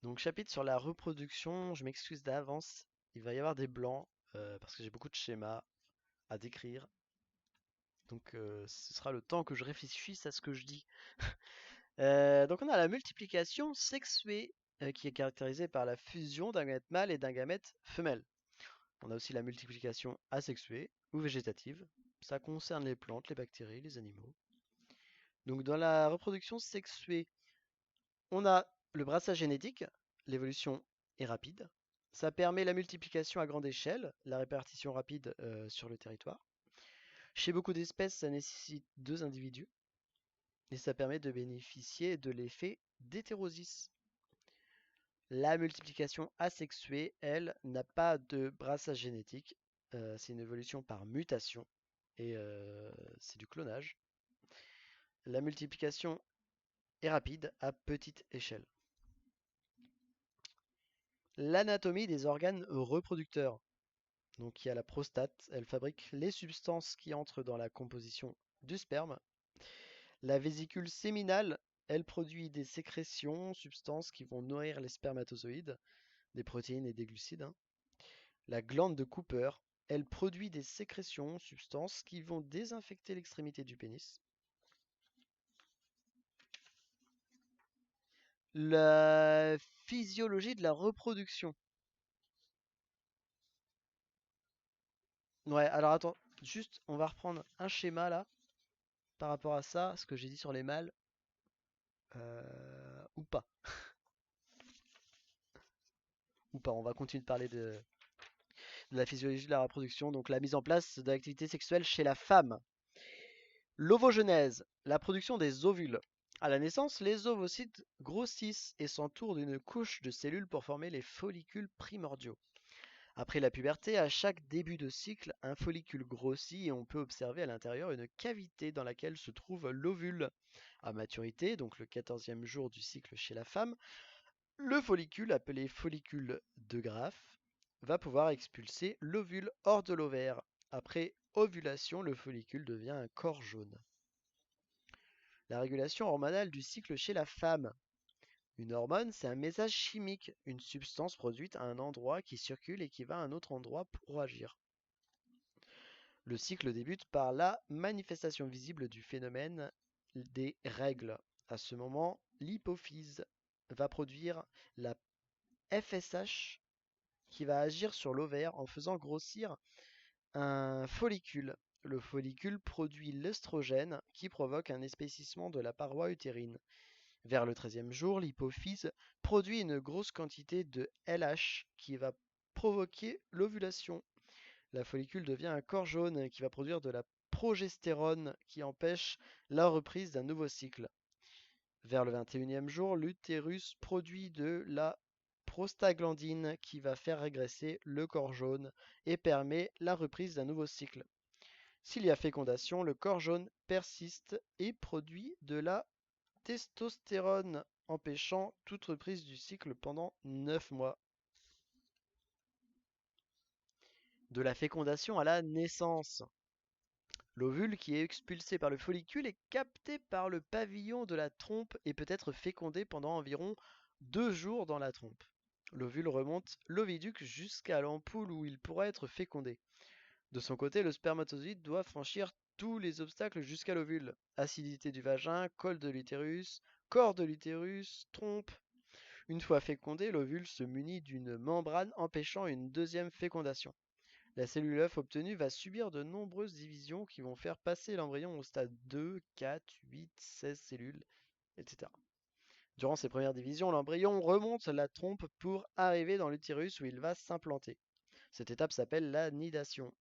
Donc chapitre sur la reproduction, je m'excuse d'avance, il va y avoir des blancs parce que j'ai beaucoup de schémas à décrire. Donc ce sera le temps que je réfléchisse à ce que je dis. Donc on a la multiplication sexuée qui est caractérisée par la fusion d'un gamète mâle et d'un gamète femelle. On a aussi la multiplication asexuée ou végétative. Ça concerne les plantes, les bactéries, les animaux. Donc dans la reproduction sexuée, on a le brassage génétique, l'évolution est rapide. Ça permet la multiplication à grande échelle, la répartition rapide sur le territoire. Chez beaucoup d'espèces, ça nécessite deux individus et ça permet de bénéficier de l'effet d'hétérosis. La multiplication asexuée, elle, n'a pas de brassage génétique. C'est une évolution par mutation et c'est du clonage. La multiplication est rapide à petite échelle. L'anatomie des organes reproducteurs. Donc il y a la prostate, elle fabrique les substances qui entrent dans la composition du sperme. La vésicule séminale, elle produit des sécrétions, substances qui vont nourrir les spermatozoïdes, des protéines et des glucides, hein. La glande de Cooper, elle produit des sécrétions, substances qui vont désinfecter l'extrémité du pénis. La physiologie de la reproduction. Ouais, alors attends, juste on va reprendre un schéma là par rapport à ça, ce que j'ai dit sur les mâles, ou pas. Ou pas, on va continuer de parler de la physiologie de la reproduction, donc la mise en place de l'activité sexuelle chez la femme. L'ovogenèse, la production des ovules. À la naissance, les ovocytes grossissent et s'entourent d'une couche de cellules pour former les follicules primordiaux. Après la puberté, à chaque début de cycle, un follicule grossit et on peut observer à l'intérieur une cavité dans laquelle se trouve l'ovule. À maturité, donc le 14e jour du cycle chez la femme, le follicule, appelé follicule de Graaff, va pouvoir expulser l'ovule hors de l'ovaire. Après ovulation, le follicule devient un corps jaune. La régulation hormonale du cycle chez la femme. Une hormone, c'est un message chimique, une substance produite à un endroit qui circule et qui va à un autre endroit pour agir. Le cycle débute par la manifestation visible du phénomène des règles. À ce moment, l'hypophyse va produire la FSH qui va agir sur l'ovaire en faisant grossir un follicule. Le follicule produit l'estrogène qui provoque un épaississement de la paroi utérine. Vers le 13e jour, l'hypophyse produit une grosse quantité de LH qui va provoquer l'ovulation. La follicule devient un corps jaune qui va produire de la progestérone qui empêche la reprise d'un nouveau cycle. Vers le 21e jour, l'utérus produit de la prostaglandine qui va faire régresser le corps jaune et permet la reprise d'un nouveau cycle. S'il y a fécondation, le corps jaune persiste et produit de la testostérone, empêchant toute reprise du cycle pendant 9 mois. De la fécondation à la naissance. L'ovule qui est expulsé par le follicule est capté par le pavillon de la trompe et peut être fécondé pendant environ 2 jours dans la trompe. L'ovule remonte l'oviduc jusqu'à l'ampoule où il pourra être fécondé. De son côté, le spermatozoïde doit franchir tous les obstacles jusqu'à l'ovule. Acidité du vagin, col de l'utérus, corps de l'utérus, trompe. Une fois fécondé, l'ovule se munit d'une membrane empêchant une deuxième fécondation. La cellule œuf obtenue va subir de nombreuses divisions qui vont faire passer l'embryon au stade 2, 4, 8, 16 cellules, etc. Durant ces premières divisions, l'embryon remonte la trompe pour arriver dans l'utérus où il va s'implanter. Cette étape s'appelle la nidation.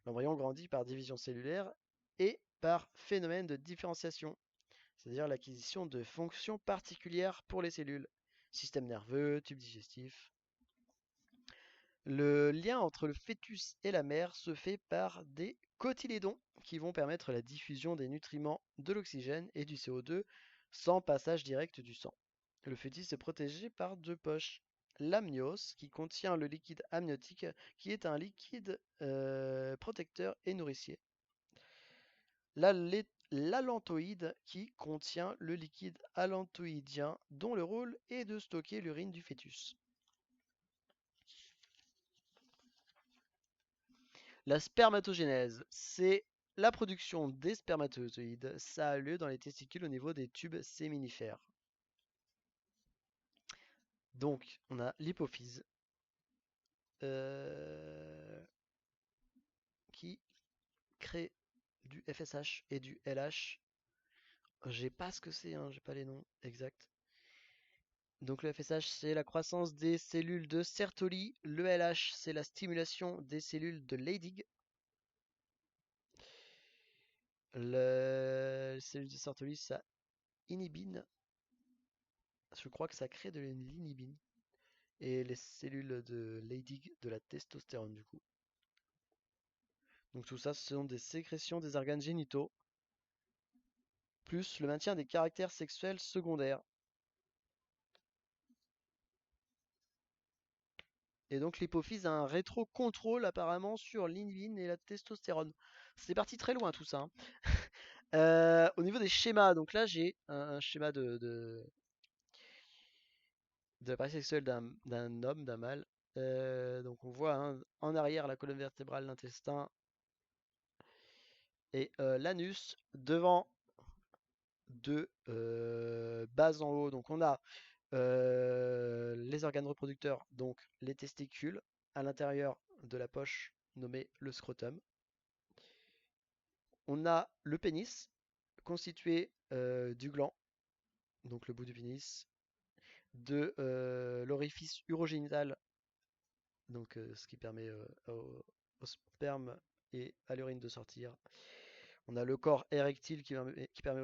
L'embryon grandit par division cellulaire et par phénomène de différenciation, c'est-à-dire l'acquisition de fonctions particulières pour les cellules, système nerveux, tube digestif. Le lien entre le fœtus et la mère se fait par des cotylédons qui vont permettre la diffusion des nutriments, de l'oxygène et du CO2 sans passage direct du sang. Le fœtus est protégé par deux poches. L'amnios qui contient le liquide amniotique qui est un liquide protecteur et nourricier. La, l'allantoïde qui contient le liquide allantoïdien dont le rôle est de stocker l'urine du fœtus. La spermatogénèse, c'est la production des spermatozoïdes. Ça a lieu dans les testicules au niveau des tubes séminifères. Donc, on a l'hypophyse qui crée du FSH et du LH. J'ai pas ce que c'est, hein, j'ai pas les noms exacts. Donc le FSH, c'est la croissance des cellules de Sertoli. Le LH, c'est la stimulation des cellules de Leydig. Les cellules de Sertoli, ça inhibine. Je crois que ça crée de l'inhibine. Et les cellules de Leydig, de la testostérone du coup. Donc tout ça, ce sont des sécrétions des organes génitaux, plus le maintien des caractères sexuels secondaires. Et donc l'hypophyse a un rétro-contrôle apparemment sur l'inhibine et la testostérone. C'est parti très loin tout ça, hein. Au niveau des schémas, donc là j'ai un schéma de l'appareil sexuel d'un homme, d'un mâle. Donc on voit hein, en arrière la colonne vertébrale, l'intestin et l'anus. Devant de bas en haut, donc on a les organes reproducteurs, donc les testicules, à l'intérieur de la poche nommée le scrotum. On a le pénis, constitué du gland, donc le bout du pénis, de l'orifice urogénital, donc ce qui permet au sperme et à l'urine de sortir. On a le corps érectile qui permet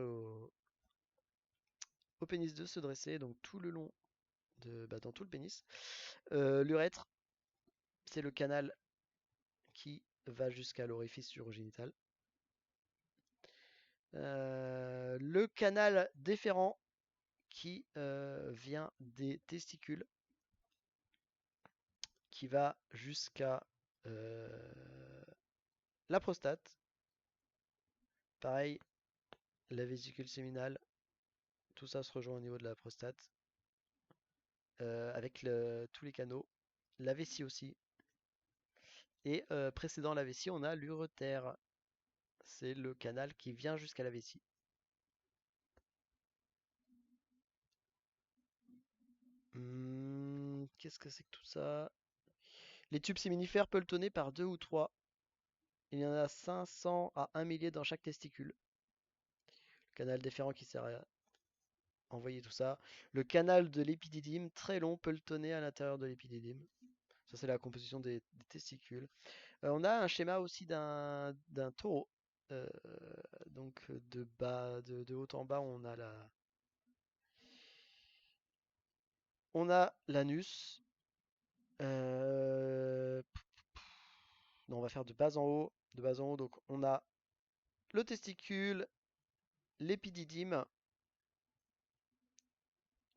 au pénis de se dresser, donc tout le long dans tout le pénis. L'urètre, c'est le canal qui va jusqu'à l'orifice urogénital. Le canal déférent qui vient des testicules, qui va jusqu'à la prostate. Pareil, la vésicule séminale, tout ça se rejoint au niveau de la prostate, avec tous les canaux. La vessie aussi. Et précédant la vessie, on a l'urétère. C'est le canal qui vient jusqu'à la vessie. Qu'est-ce que c'est que tout ça? Les tubes séminifères pelletonnés par 2 ou 3. Il y en a 500 à 1 millier dans chaque testicule. Le canal déférent qui sert à envoyer tout ça. Le canal de l'épididyme, très long, pelletonné à l'intérieur de l'épididyme. Ça, c'est la composition des testicules. On a un schéma aussi d'un taureau. Euh, donc de haut en bas, on a l'anus. Non, on va faire de bas en haut. De bas en haut, donc on a le testicule, l'épididyme,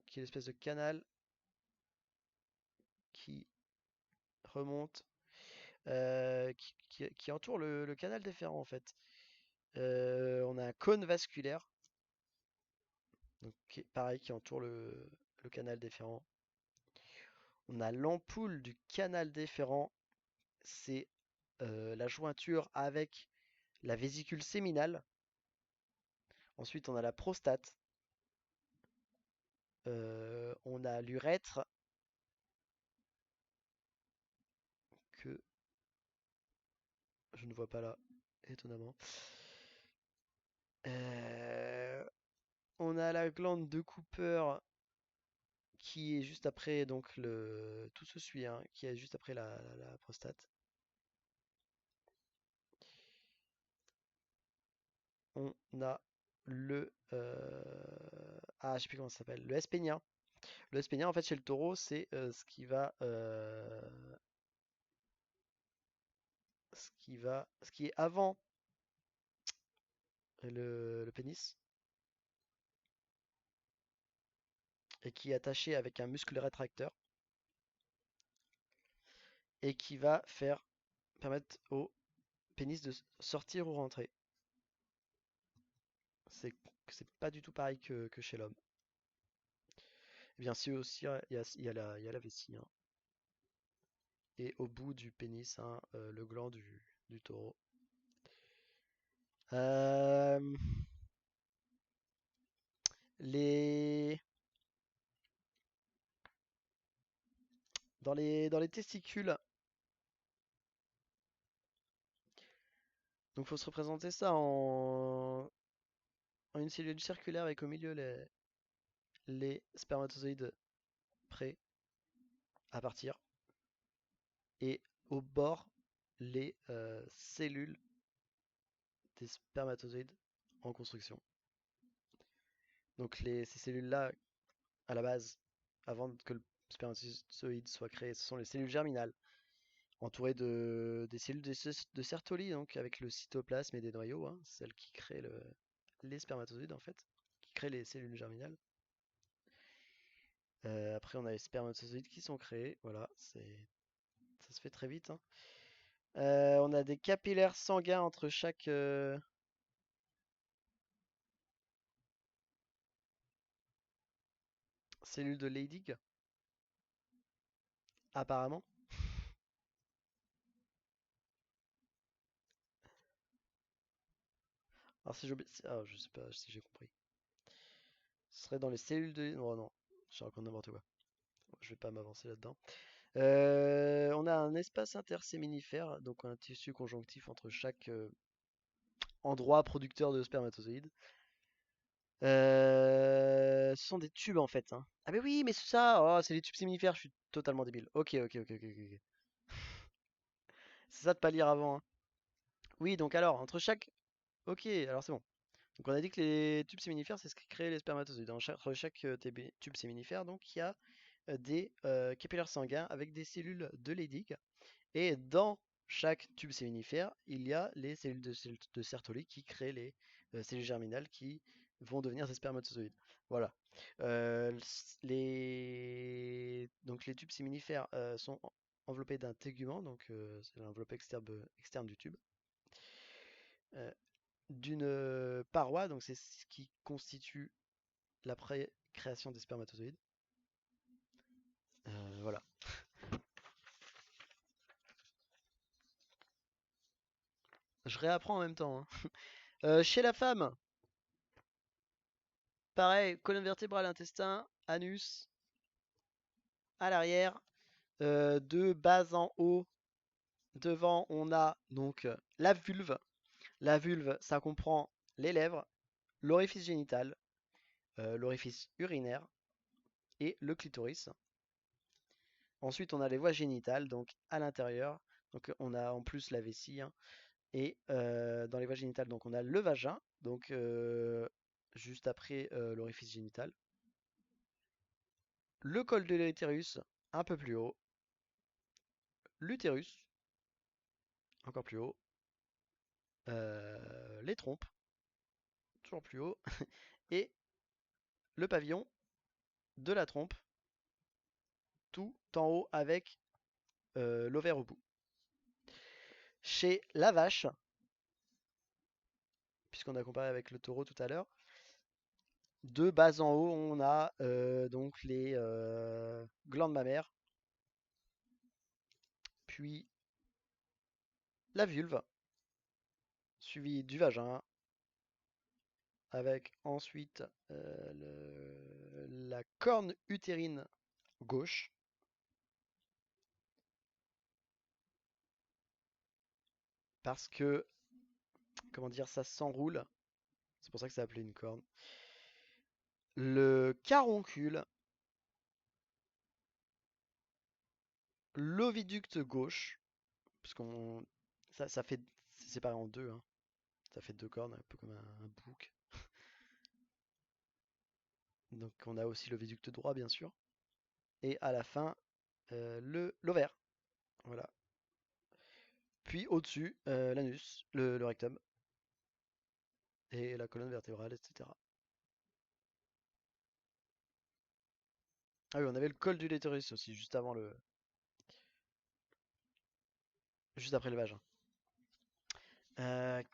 qui est l'espèce de canal qui remonte, qui entoure le canal déférent en fait. On a un cône vasculaire, donc pareil, qui entoure le canal déférent. On a l'ampoule du canal déférent, c'est la jointure avec la vésicule séminale. Ensuite, on a la prostate. On a l'urètre que je ne vois pas là, étonnamment. On a la glande de Cooper qui est juste après, donc tout se suit, hein, qui est juste après la prostate. On a je sais plus comment ça s'appelle, le sphénien. Le sphénien, en fait, chez le taureau, c'est ce qui est avant le pénis et qui est attaché avec un muscle rétracteur et qui va permettre au pénis de sortir ou rentrer. C'est c'est pas du tout pareil que chez l'homme. Et bien sûr aussi, il y a la vessie, hein. Et au bout du pénis, hein, le gland du taureau. Euh, les... dans les testicules, donc faut se représenter ça en une cellule circulaire avec au milieu les spermatozoïdes prêts à partir et au bord les cellules des spermatozoïdes en construction. Donc ces cellules-là, à la base, avant que le spermatozoïde soit créé, ce sont les cellules germinales, entourées des cellules de Sertoli, donc avec le cytoplasme et des noyaux, hein, celles qui créent les spermatozoïdes en fait, qui créent les cellules germinales. Après, on a les spermatozoïdes qui sont créés, voilà, ça se fait très vite, hein. On a des capillaires sanguins entre chaque cellule de Leydig, apparemment. Alors si je sais pas si j'ai compris. Ce serait dans les cellules de... Oh non, je raconte n'importe quoi. Je vais pas m'avancer là-dedans. On a un espace interséminifère, donc un tissu conjonctif entre chaque endroit producteur de spermatozoïdes. Ce sont des tubes en fait, hein. Ah mais oui, mais c'est ça, oh, c'est les tubes séminifères, je suis totalement débile. Ok, ok, ok, ok, ok, ok. C'est ça de pas lire avant, hein. Oui, donc alors, entre chaque... Ok, alors c'est bon. Donc on a dit que les tubes séminifères, c'est ce qui crée les spermatozoïdes. Entre chaque tube séminifère, donc il y a des capillaires sanguins avec des cellules de Leydig. Et dans chaque tube séminifère, il y a les cellules de Sertoli qui créent les cellules germinales qui vont devenir des spermatozoïdes. Voilà. Donc les tubes séminifères sont enveloppés d'un tégument, donc c'est l'enveloppe externe du tube, euh, d'une paroi, donc c'est ce qui constitue la création des spermatozoïdes. Voilà. Je réapprends en même temps, hein. Chez la femme, pareil, colonne vertébrale, intestin, anus, à l'arrière, de bas en haut, devant, on a donc la vulve. La vulve, ça comprend les lèvres, l'orifice génital, l'orifice urinaire et le clitoris. Ensuite, on a les voies génitales, donc à l'intérieur. Donc on a en plus la vessie, hein. Et dans les voies génitales, donc on a le vagin, donc juste après l'orifice génital. Le col de l'utérus, un peu plus haut. L'utérus, encore plus haut. Les trompes, toujours plus haut. Et le pavillon de la trompe, tout en haut avec l'ovaire au bout. Chez la vache, puisqu'on a comparé avec le taureau tout à l'heure, de bas en haut, on a donc les glandes mammaires, puis la vulve, suivi du vagin, avec ensuite la corne utérine gauche, parce que, comment dire, ça s'enroule, c'est pour ça que c'est appelé une corne. Le caroncule, l'oviducte gauche, puisqu'on ça fait c'est séparé en deux, hein. Ça fait deux cornes, un peu comme un bouc. Donc on a aussi l'oviducte droit, bien sûr. Et à la fin, le l'ovaire. Voilà. Puis au-dessus, l'anus, le rectum et la colonne vertébrale, etc. Ah oui, on avait le col du l'utérus aussi, juste après le vagin.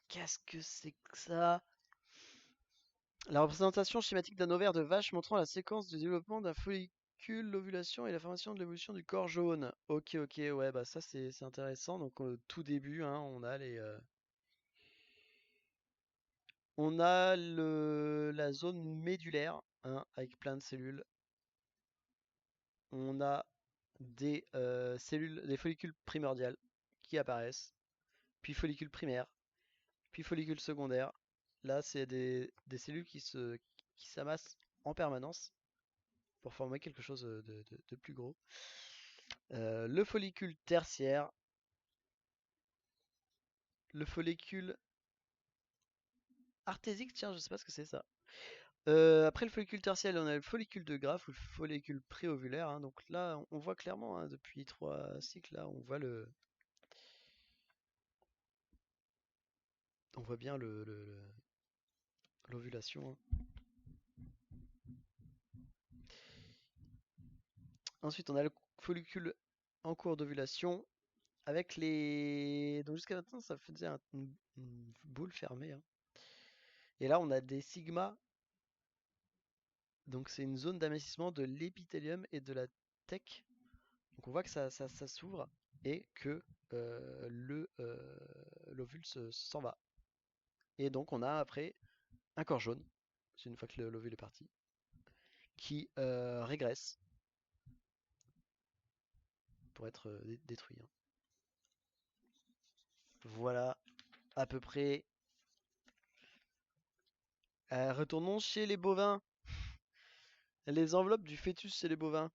Qu'est-ce que c'est que ça? La représentation schématique d'un ovaire de vache montrant la séquence du développement d'un follicule, l'ovulation et la formation de l'évolution du corps jaune. Ok, ok, ouais, bah ça c'est intéressant. Donc au tout début, hein, on a la zone médulaire, hein, avec plein de cellules. On a des follicules primordiales qui apparaissent, puis follicules primaires, puis follicules secondaires. Là, c'est des cellules qui s'amassent en permanence pour former quelque chose de plus gros. Le follicule tertiaire, le follicule artésique, tiens, je sais pas ce que c'est ça. Après le follicule tertiaire, on a le follicule de Graaff ou le follicule préovulaire, hein. Donc là, on voit clairement, hein, depuis 3 cycles, là, on voit bien l'ovulation, hein. Ensuite, on a le follicule en cours d'ovulation avec les. Donc jusqu'à maintenant, ça faisait une boule fermée, hein. Et là, on a des sigmas. Donc c'est une zone d'amincissement de l'épithélium et de la thèque. Donc on voit que ça s'ouvre et que l'ovule s'en va. Et donc on a après un corps jaune, c'est une fois que l'ovule est parti, qui régresse pour être détruit, hein. Voilà à peu près. Retournons chez les bovins. Les enveloppes du fœtus chez les bovins.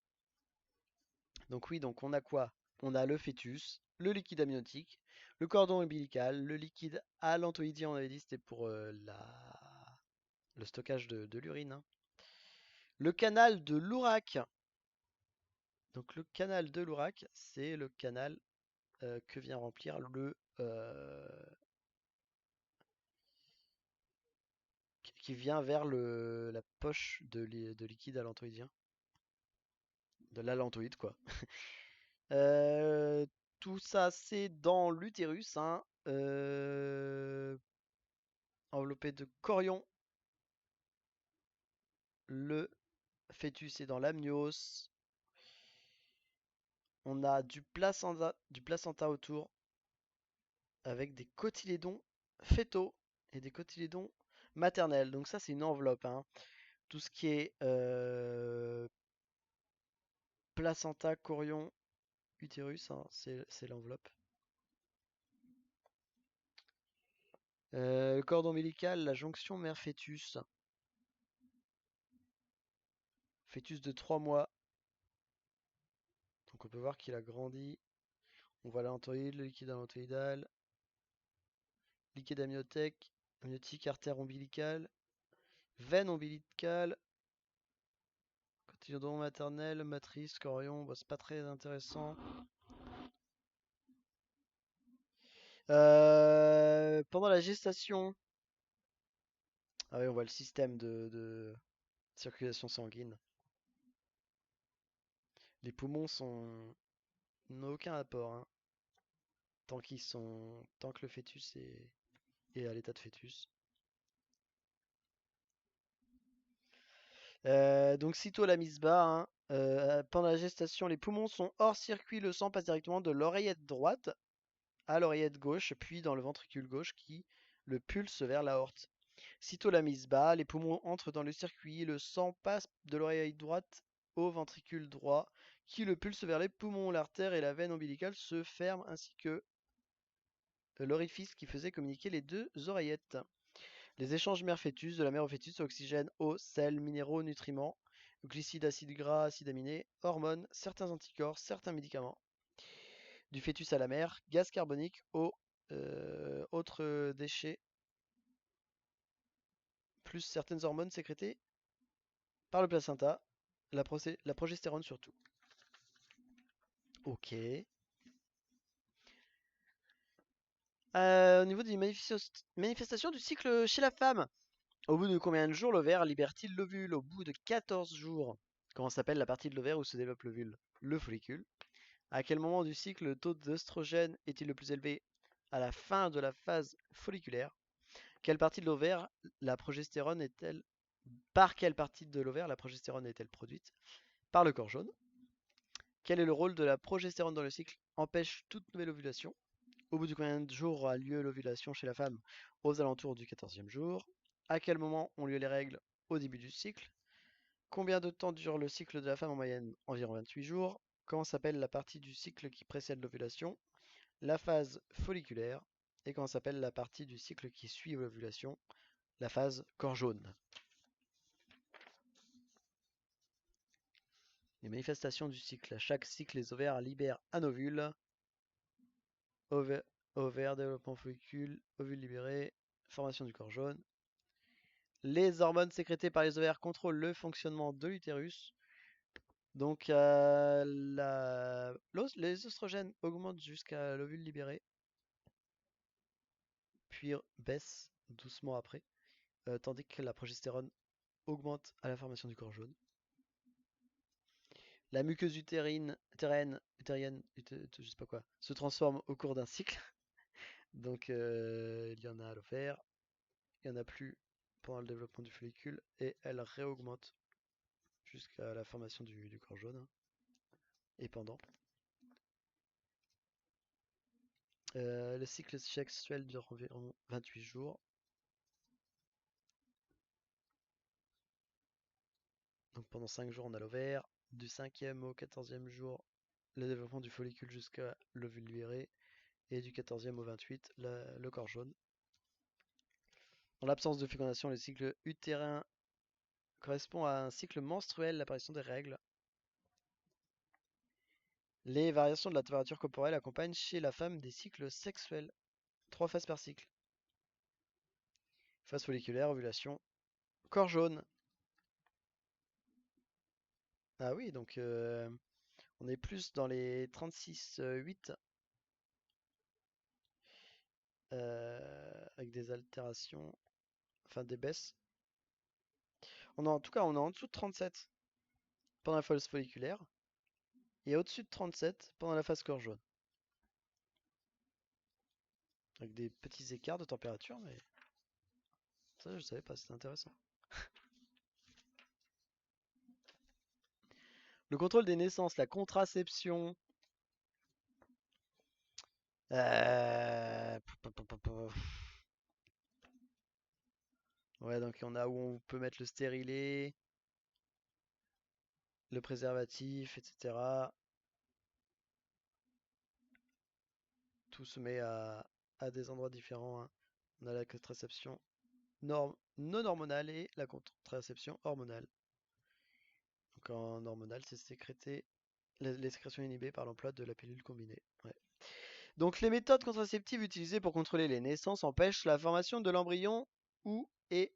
Donc oui, donc on a quoi? On a le fœtus, le liquide amniotique, le cordon ombilical, le liquide allantoïdien, on avait dit c'était pour le stockage de l'urine, hein. Le canal de l'Ourac. Donc le canal de l'Ourac, c'est le canal que vient remplir qui vient vers la poche de liquide allantoïdien. De l'allantoïde, quoi. Euh, Tout ça, c'est dans l'utérus, hein, enveloppé de chorion. Le fœtus est dans l'amnios. On a du placenta autour avec des cotylédons fœtaux et des cotylédons maternels. Donc ça, c'est une enveloppe, hein. Tout ce qui est placenta, chorion, utérus, hein, c'est l'enveloppe. Le cordon ombilical, la jonction mère-fœtus. Fœtus de 3 mois. Donc on peut voir qu'il a grandi. On voit l'allantoïde, le liquide allantoïdal, liquide amniotique, artère ombilicale, veine ombilicale, cotylédon maternel, matrice, chorion. Bon, c'est pas très intéressant. Pendant la gestation, ah oui, on voit le système de circulation sanguine. Les poumons n'ont aucun apport, hein, tant que le fœtus est à l'état de fœtus. Donc sitôt la mise bas, hein, pendant la gestation, les poumons sont hors circuit, le sang passe directement de l'oreillette droite à l'oreillette gauche, puis dans le ventricule gauche qui le pulse vers l'aorte. Sitôt la mise bas, les poumons entrent dans le circuit, le sang passe de l'oreillette droite au ventricule droit qui le pulse vers les poumons, l'artère et la veine ombilicale se ferment ainsi que l'orifice qui faisait communiquer les deux oreillettes. Les échanges mère-fœtus, de la mère au fœtus, oxygène, eau, sel, minéraux, nutriments, glucides, acides gras, acides aminés, hormones, certains anticorps, certains médicaments. Du fœtus à la mère, gaz carbonique, eau, autres déchets, plus certaines hormones sécrétées par le placenta, la progestérone surtout. Ok. Au niveau des manifestations du cycle chez la femme, au bout de combien de jours l'ovaire libère-t-il l'ovule? Au bout de 14 jours. Comment s'appelle la partie de l'ovaire où se développe l'ovule? Le follicule. À quel moment du cycle le taux d'œstrogène est-il le plus élevé? À la fin de la phase folliculaire. Quelle partie de l'ovaire la progestérone est-elle Par quelle partie de l'ovaire la progestérone est-elle produite? Par le corps jaune. Quel est le rôle de la progestérone dans le cycle? Empêche toute nouvelle ovulation. Au bout de combien de jours a lieu l'ovulation chez la femme? Aux alentours du 14e jour. À quel moment ont lieu les règles? Au début du cycle. Combien de temps dure le cycle de la femme en moyenne? Environ 28 jours. Comment s'appelle la partie du cycle qui précède l'ovulation? La phase folliculaire. Et comment s'appelle la partie du cycle qui suit l'ovulation? La phase corps jaune. Les manifestations du cycle. À chaque cycle, les ovaires libèrent un ovule. Ovaire, développement follicule, ovule libéré, formation du corps jaune. Les hormones sécrétées par les ovaires contrôlent le fonctionnement de l'utérus. Donc les oestrogènes augmentent jusqu'à l'ovule libéré, puis baissent doucement après, tandis que la progestérone augmente à la formation du corps jaune. La muqueuse utérienne, je sais pas quoi, se transforme au cours d'un cycle. Donc il y en a à l'ovaire, il n'y en a plus pendant le développement du follicule et elle réaugmente jusqu'à la formation du corps jaune et pendant. Le cycle sexuel dure environ 28 jours. Donc pendant 5 jours on a l'ovaire, du 5e au 14e jour le développement du follicule jusqu'à l'ovule libéré et du 14e au 28 le corps jaune. En l'absence de fécondation, le cycle utérin correspond à un cycle menstruel, l'apparition des règles. Les variations de la température corporelle accompagnent chez la femme des cycles sexuels. 3 phases par cycle. Phase folliculaire, ovulation, corps jaune. Ah oui, donc on est plus dans les 36,8 avec des altérations, enfin des baisses. En tout cas, on est en dessous de 37 pendant la phase folliculaire et au-dessus de 37 pendant la phase corps jaune. Avec des petits écarts de température, mais ça je savais pas, c'était intéressant. Le contrôle des naissances, la contraception. Euh... Ouais, donc on a où on peut mettre le stérilet, le préservatif, etc. Tout se met à des endroits différents, hein. On a la contraception non hormonale et la contraception hormonale. Donc en hormonale, c'est sécrété, les sécrétions inhibées par l'emploi de la pilule combinée. Ouais. Donc les méthodes contraceptives utilisées pour contrôler les naissances empêchent la formation de l'embryon ou et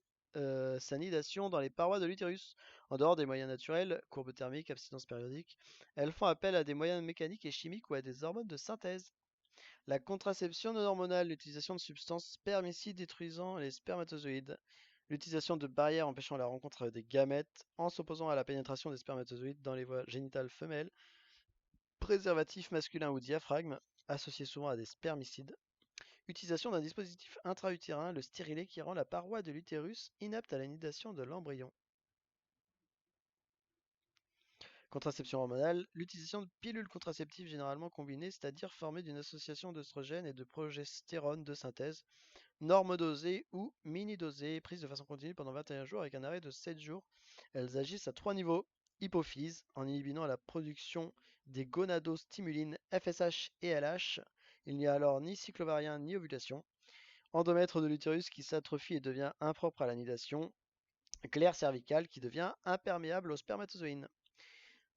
sa nidation dans les parois de l'utérus. En dehors des moyens naturels, courbe thermique, abstinence périodique, elles font appel à des moyens mécaniques et chimiques ou à des hormones de synthèse. La contraception non hormonale, l'utilisation de substances spermicides détruisant les spermatozoïdes, l'utilisation de barrières empêchant la rencontre des gamètes en s'opposant à la pénétration des spermatozoïdes dans les voies génitales femelles, préservatif masculin ou diaphragme, associé souvent à des spermicides, utilisation d'un dispositif intra-utérin, le stérilet qui rend la paroi de l'utérus inapte à la nidation de l'embryon. Contraception hormonale, l'utilisation de pilules contraceptives généralement combinées, c'est-à-dire formées d'une association d'œstrogène et de progestérone de synthèse, normodosées ou mini-dosées, prises de façon continue pendant 21 jours avec un arrêt de 7 jours. Elles agissent à 3 niveaux. Hypophyse, en inhibant la production des gonadostimulines FSH et LH. Il n'y a alors ni cycle ovarien ni ovulation. Endomètre de l'utérus qui s'atrophie et devient impropre à la nidation. Glaire cervicale qui devient imperméable aux spermatozoïdes.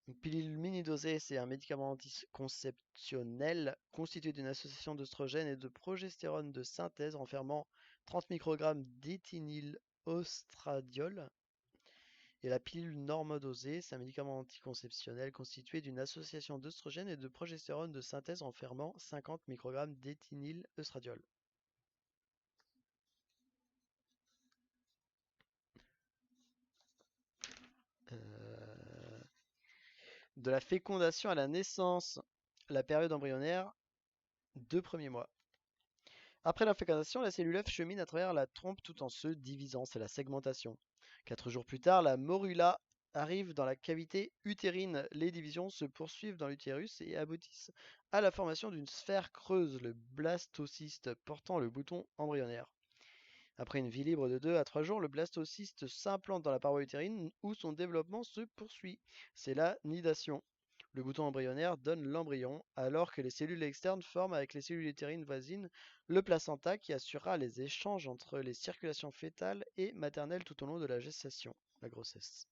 Une pilule mini-dosée, c'est un médicament anticonceptionnel constitué d'une association d'œstrogène et de progestérone de synthèse renfermant 30 microgrammes d'éthényl-ostradiol. Et la pilule normodosée, c'est un médicament anticonceptionnel constitué d'une association d'œstrogène et de progestérone de synthèse renfermant 50 microgrammes d'éthényl-ostradiol. De la fécondation à la naissance, la période embryonnaire, 2 premiers mois. Après la fécondation, la cellule œuf chemine à travers la trompe tout en se divisant, c'est la segmentation. 4 jours plus tard, la morula arrive dans la cavité utérine. Les divisions se poursuivent dans l'utérus et aboutissent à la formation d'une sphère creuse, le blastocyste, portant le bouton embryonnaire. Après une vie libre de 2 à 3 jours, le blastocyste s'implante dans la paroi utérine où son développement se poursuit. C'est la nidation. Le bouton embryonnaire donne l'embryon, alors que les cellules externes forment avec les cellules utérines voisines le placenta qui assurera les échanges entre les circulations fœtales et maternelles tout au long de la gestation, la grossesse.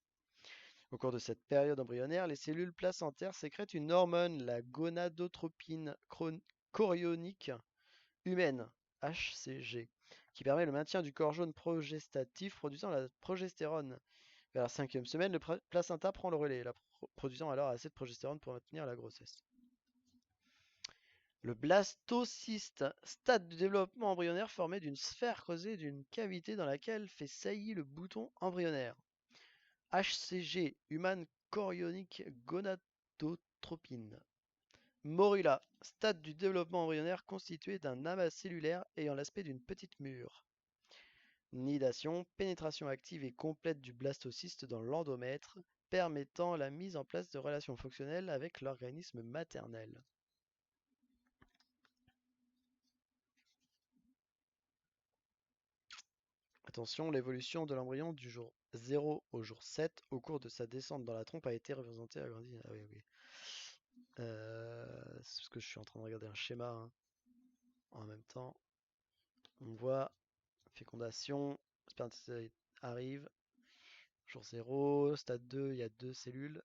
Au cours de cette période embryonnaire, les cellules placentaires sécrètent une hormone, la gonadotropine chorionique humaine, HCG, qui permet le maintien du corps jaune progestatif produisant la progestérone. Vers la 5e semaine, le placenta prend le relais, produisant alors assez de progestérone pour maintenir la grossesse. Le blastocyste, stade du développement embryonnaire formé d'une sphère creusée d'une cavité dans laquelle fait saillie le bouton embryonnaire. HCG, Human Chorionic Gonadotropine. Morula, stade du développement embryonnaire constitué d'un amas cellulaire ayant l'aspect d'une petite mûre. Nidation, pénétration active et complète du blastocyste dans l'endomètre, permettant la mise en place de relations fonctionnelles avec l'organisme maternel. Attention, l'évolution de l'embryon du jour 0 au jour 7 au cours de sa descente dans la trompe a été représentée agrandie. Ah oui, oui. C'est parce que je suis en train de regarder un schéma hein, en même temps. On voit fécondation, spermatozoïde arrive, jour 0, stade 2, il y a 2 cellules,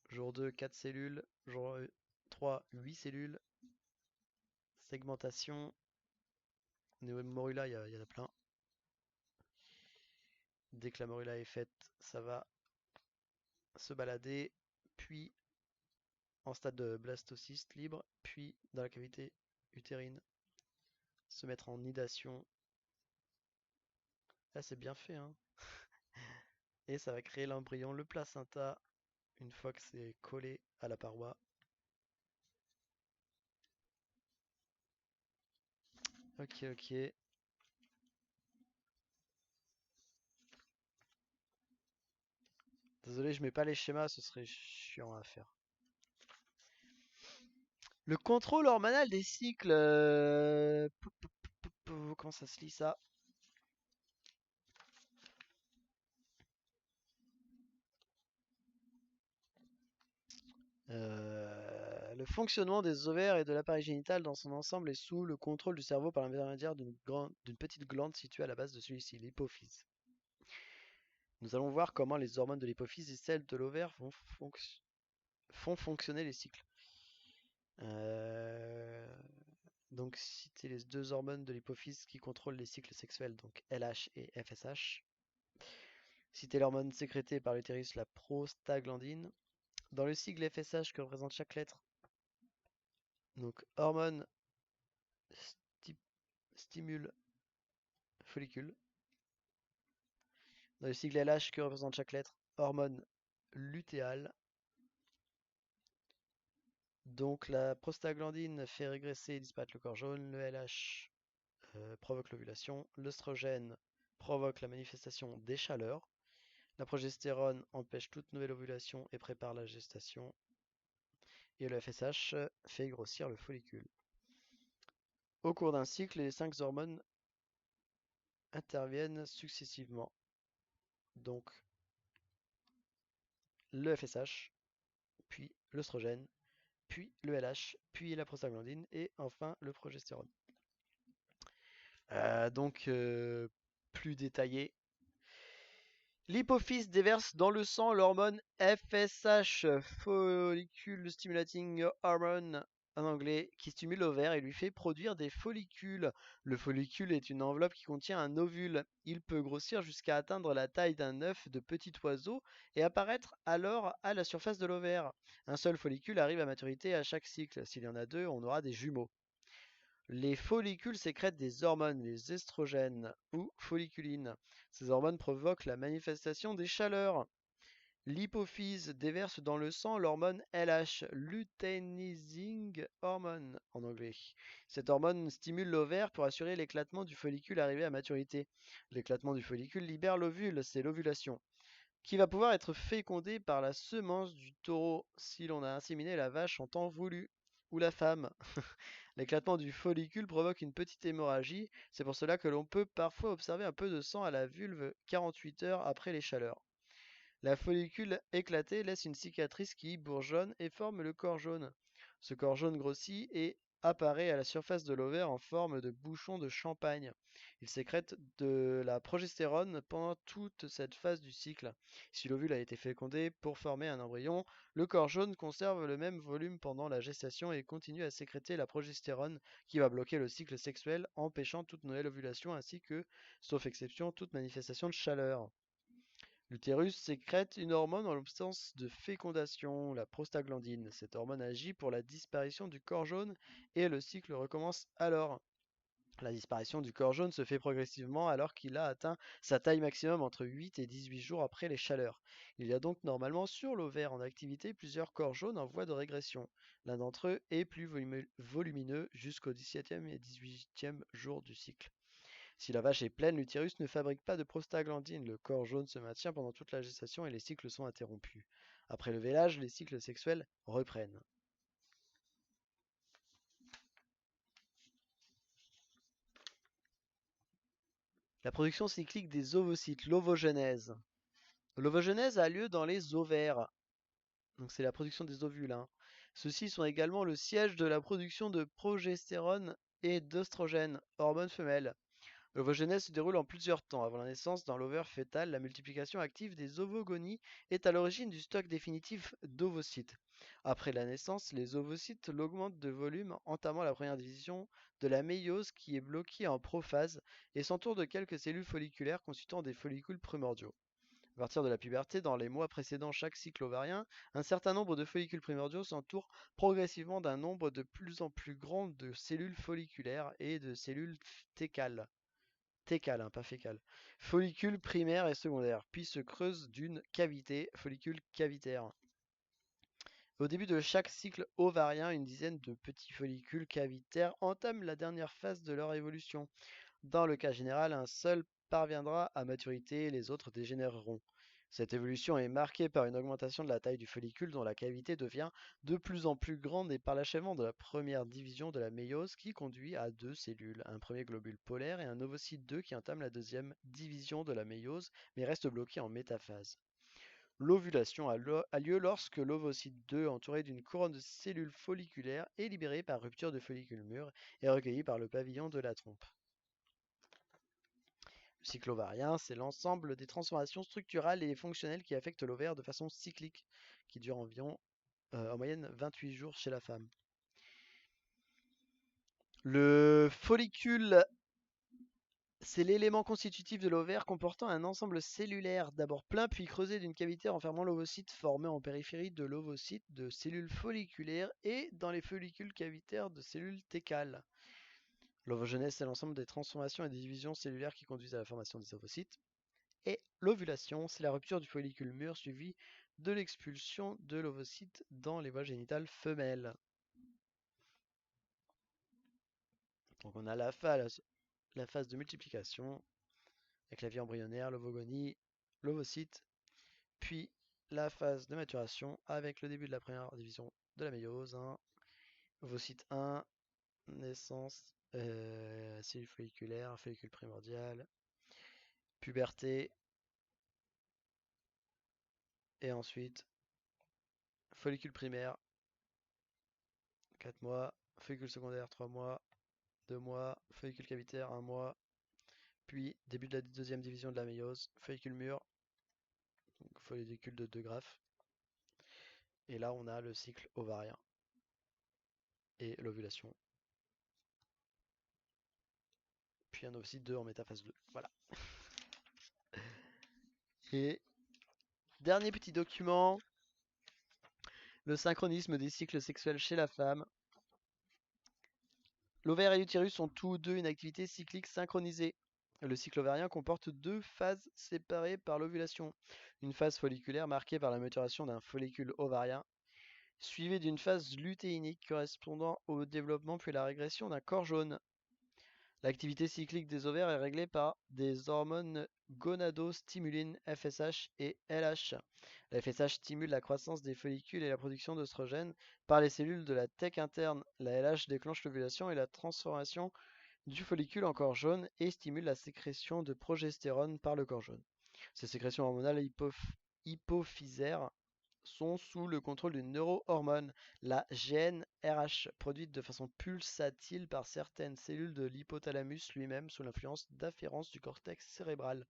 jour 2, 4 cellules, jour 3, 8 cellules, segmentation, au niveau de morula, il y en a plein. Dès que la morula est faite, ça va se balader, puis en stade de blastocyste libre, puis dans la cavité utérine, se mettre en nidation. Là, c'est bien fait, hein. Et ça va créer l'embryon, le placenta, une fois que c'est collé à la paroi. Ok, ok. Désolé, je mets pas les schémas, ce serait chiant à faire. Le contrôle hormonal des cycles. Comment ça se lit ça? Le fonctionnement des ovaires et de l'appareil génital dans son ensemble est sous le contrôle du cerveau par l'intermédiaire d'une petite glande située à la base de celui-ci, l'hypophyse. Nous allons voir comment les hormones de l'hypophyse et celles de l'ovaire font fonctionner les cycles. Donc citer les 2 hormones de l'hypophyse qui contrôlent les cycles sexuels, donc LH et FSH. Citer l'hormone sécrétée par l'utérus, la prostaglandine. Dans le sigle FSH que représente chaque lettre, donc hormone stimule follicule. Dans le sigle LH que représente chaque lettre, hormone lutéale. Donc la prostaglandine fait régresser et disparaître le corps jaune, le LH provoque l'ovulation, l'œstrogène provoque la manifestation des chaleurs, la progestérone empêche toute nouvelle ovulation et prépare la gestation, et le FSH fait grossir le follicule. Au cours d'un cycle, les 5 hormones interviennent successivement. Donc le FSH, puis l'œstrogène, puis le LH, puis la prostaglandine et enfin le progestérone. Donc plus détaillé. L'hypophyse déverse dans le sang l'hormone FSH, Follicle Stimulating Hormone en anglais, qui stimule l'ovaire et lui fait produire des follicules. Le follicule est une enveloppe qui contient un ovule. Il peut grossir jusqu'à atteindre la taille d'un œuf de petit oiseau et apparaître alors à la surface de l'ovaire. Un seul follicule arrive à maturité à chaque cycle. S'il y en a 2, on aura des jumeaux. Les follicules sécrètent des hormones, les estrogènes ou folliculines. Ces hormones provoquent la manifestation des chaleurs. L'hypophyse déverse dans le sang l'hormone LH, luteinizing hormone en anglais. Cette hormone stimule l'ovaire pour assurer l'éclatement du follicule arrivé à maturité. L'éclatement du follicule libère l'ovule, c'est l'ovulation, qui va pouvoir être fécondé par la semence du taureau si l'on a inséminé la vache en temps voulu, ou la femme. L'éclatement du follicule provoque une petite hémorragie, c'est pour cela que l'on peut parfois observer un peu de sang à la vulve 48 heures après les chaleurs. La follicule éclatée laisse une cicatrice qui bourgeonne et forme le corps jaune. Ce corps jaune grossit et apparaît à la surface de l'ovaire en forme de bouchon de champagne. Il sécrète de la progestérone pendant toute cette phase du cycle. Si l'ovule a été fécondé pour former un embryon, le corps jaune conserve le même volume pendant la gestation et continue à sécréter la progestérone qui va bloquer le cycle sexuel, empêchant toute nouvelle ovulation ainsi que, sauf exception, toute manifestation de chaleur. L'utérus sécrète une hormone en l'absence de fécondation, la prostaglandine. Cette hormone agit pour la disparition du corps jaune et le cycle recommence alors. La disparition du corps jaune se fait progressivement alors qu'il a atteint sa taille maximum entre 8 et 18 jours après les chaleurs. Il y a donc normalement sur l'ovaire en activité plusieurs corps jaunes en voie de régression. L'un d'entre eux est plus volumineux jusqu'au 17e et 18e jour du cycle. Si la vache est pleine, l'utérus ne fabrique pas de prostaglandine. Le corps jaune se maintient pendant toute la gestation et les cycles sont interrompus. Après le vélage, les cycles sexuels reprennent. La production cyclique des ovocytes, l'ovogenèse. L'ovogenèse a lieu dans les ovaires. Donc c'est la production des ovules, hein. Ceux-ci sont également le siège de la production de progestérone et d'oestrogène, hormones femelles. L'ovogenèse se déroule en plusieurs temps. Avant la naissance, dans l'ovaire fœtal, la multiplication active des ovogonies est à l'origine du stock définitif d'ovocytes. Après la naissance, les ovocytes l'augmentent de volume, entamant la première division de la méiose qui est bloquée en prophase et s'entoure de quelques cellules folliculaires constituant des follicules primordiaux. À partir de la puberté, dans les mois précédant chaque cycle ovarien, un certain nombre de follicules primordiaux s'entourent progressivement d'un nombre de plus en plus grand de cellules folliculaires et de cellules técales. Técale, hein, pas fécale. Follicule primaire et secondaire, puis se creuse d'une cavité, follicule cavitaire. Au début de chaque cycle ovarien, une dizaine de petits follicules cavitaires entament la dernière phase de leur évolution. Dans le cas général, un seul parviendra à maturité, les autres dégénéreront. Cette évolution est marquée par une augmentation de la taille du follicule dont la cavité devient de plus en plus grande et par l'achèvement de la première division de la méiose qui conduit à deux cellules, un premier globule polaire et un ovocyte 2 qui entame la deuxième division de la méiose mais reste bloqué en métaphase. L'ovulation a lieu lorsque l'ovocyte 2, entouré d'une couronne de cellules folliculaires, est libéré par rupture de follicule mûr et recueilli par le pavillon de la trompe. Le cycle ovarien, c'est l'ensemble des transformations structurales et fonctionnelles qui affectent l'ovaire de façon cyclique, qui dure environ en moyenne 28 jours chez la femme. Le follicule, c'est l'élément constitutif de l'ovaire comportant un ensemble cellulaire, d'abord plein puis creusé d'une cavité renfermant l'ovocyte formé en périphérie de l'ovocyte de cellules folliculaires et dans les follicules cavitaires de cellules técales. L'ovogenèse, c'est l'ensemble des transformations et des divisions cellulaires qui conduisent à la formation des ovocytes. Et l'ovulation, c'est la rupture du follicule mûr suivie de l'expulsion de l'ovocyte dans les voies génitales femelles. Donc on a la phase de multiplication avec la vie embryonnaire, l'ovogonie, l'ovocyte, puis la phase de maturation avec le début de la première division de la méiose, hein. Ovocyte 1, naissance, cellule folliculaire, follicule primordial, puberté, et ensuite follicule primaire, 4 mois, follicule secondaire, 3 mois, 2 mois, follicule cavitaire, 1 mois, puis début de la deuxième division de la méiose, follicule mûr, donc follicule de 2 graphes, et là on a le cycle ovarien et l'ovulation. Puis un ovocyte 2 en métaphase 2. Voilà. Et dernier petit document, le synchronisme des cycles sexuels chez la femme. L'ovaire et l'utérus ont tous deux une activité cyclique synchronisée. Le cycle ovarien comporte deux phases séparées par l'ovulation. Une phase folliculaire marquée par la maturation d'un follicule ovarien, suivie d'une phase lutéinique correspondant au développement puis à la régression d'un corps jaune. L'activité cyclique des ovaires est réglée par des hormones gonadostimulines FSH et LH. La FSH stimule la croissance des follicules et la production d'oestrogènes par les cellules de la thèque interne. La LH déclenche l'ovulation et la transformation du follicule en corps jaune et stimule la sécrétion de progestérone par le corps jaune. Ces sécrétions hormonales hypophysaires sont sous le contrôle d'une neurohormone, la GnRH, produite de façon pulsatile par certaines cellules de l'hypothalamus lui-même sous l'influence d'afférence du cortex cérébral.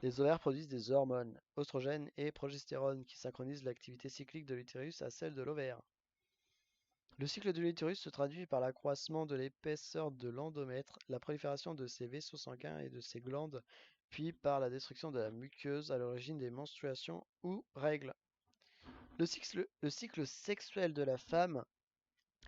Les ovaires produisent des hormones, oestrogènes et progestérone, qui synchronisent l'activité cyclique de l'utérus à celle de l'ovaire. Le cycle de l'utérus se traduit par l'accroissement de l'épaisseur de l'endomètre, la prolifération de ses vaisseaux sanguins et de ses glandes, puis par la destruction de la muqueuse à l'origine des menstruations ou règles. Le cycle sexuel de la femme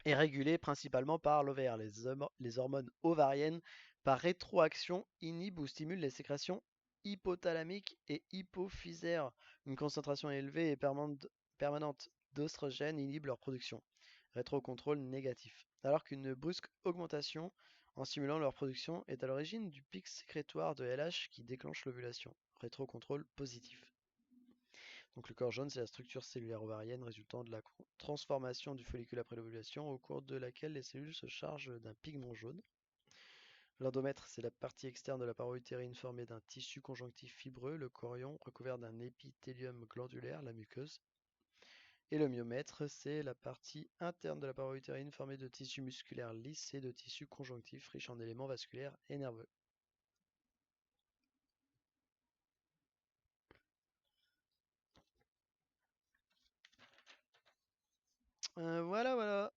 est régulé principalement par l'ovaire. Les hormones ovariennes, par rétroaction, inhibent ou stimulent les sécrétions hypothalamiques et hypophysaires. Une concentration élevée et permanente d'oestrogènes inhibe leur production. Rétrocontrôle négatif. Alors qu'une brusque augmentation en stimulant leur production est à l'origine du pic sécrétoire de LH qui déclenche l'ovulation. Rétrocontrôle positif. Donc le corps jaune, c'est la structure cellulaire ovarienne résultant de la transformation du follicule après l'ovulation, au cours de laquelle les cellules se chargent d'un pigment jaune. L'endomètre, c'est la partie externe de la paroi utérine formée d'un tissu conjonctif fibreux, le chorion, recouvert d'un épithélium glandulaire, la muqueuse. Et le myomètre, c'est la partie interne de la paroi utérine formée de tissu musculaire lisse et de tissu conjonctif riche en éléments vasculaires et nerveux. Voilà, voilà.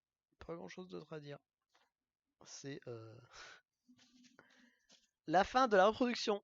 Pas grand chose d'autre à dire. C'est la fin de la reproduction.